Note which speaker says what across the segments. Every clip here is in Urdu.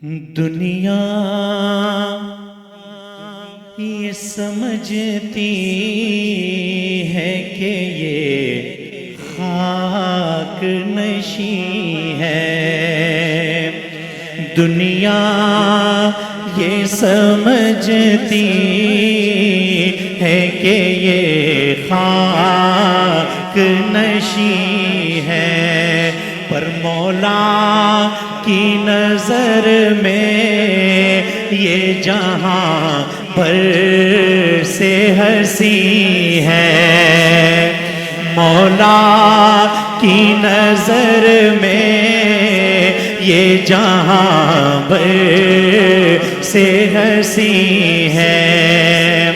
Speaker 1: دنیا یہ سمجھتی ہے کہ یہ خاک نشیں ہے، دنیا یہ سمجھتی ہے کہ یہ خاک نشیں ہے، پر مولا کی نظر میں یہ جہاں بھر سے ہنسی ہے، مولا کی نظر میں یہ جہاں بھر سے ہنسی ہے۔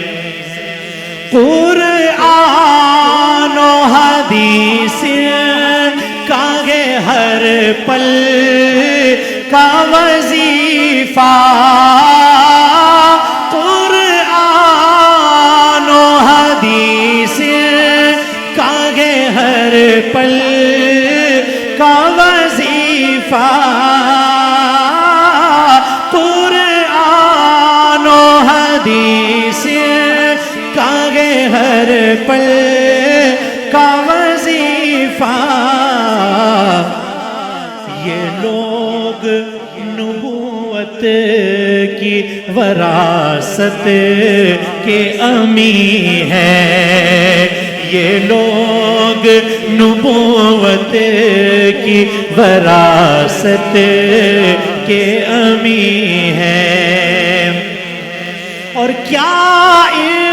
Speaker 1: قرآن و حدیث کا ہے ہر پل کا وظیفہ، قرآن و حدیث کا ہے ہر پل کا وظیفہ، قرآن و حدیث کا ہے ہر پل کا وظیفہ۔ یہ لوگ نبوت کی وراثت کے امی ہیں، یہ لوگ نبوت کی وراثت کے امی ہیں، اور کیا ان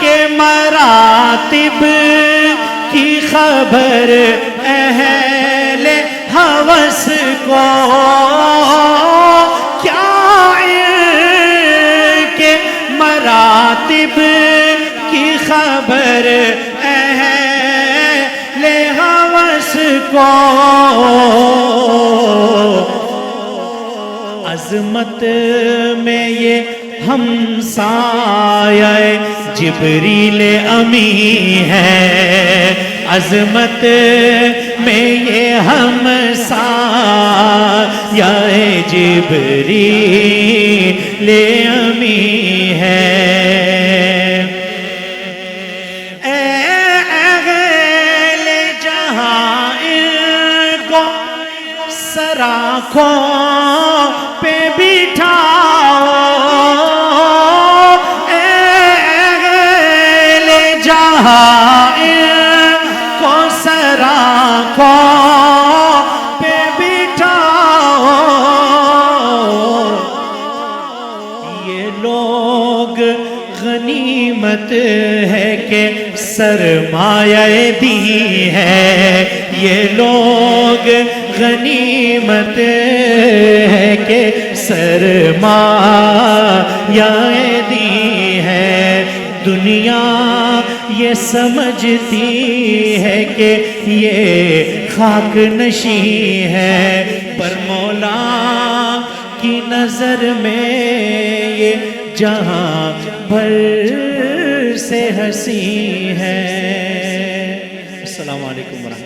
Speaker 1: کے مراتب کی خبر اہل ہوس کو، کیا ان کے مراتب کی خبر اہل ہوس کو، عظمت میں یہ ہمسایہ جبریل امی ہے، عظمت میں یہ ہمسایہ جبریل امی ہے۔ اے اہل جہاں ان کو سراخوں پہ بٹھاؤ، اے اہل جہاں ان کو سراخوں پہ بٹھاؤ، یہ لوگ غنیمت ہے کہ سرمایہ دی ہے، یہ لوگ غنیمت ہے کہ سرمایہ دی ہے، دنیا یہ سمجھتی ہے کہ یہ خاک نشیں ہے، پر مولا کی نظر میں یہ جہاں بھر سے ہنسی ہے۔ السلام علیکم ورحمۃ اللہ۔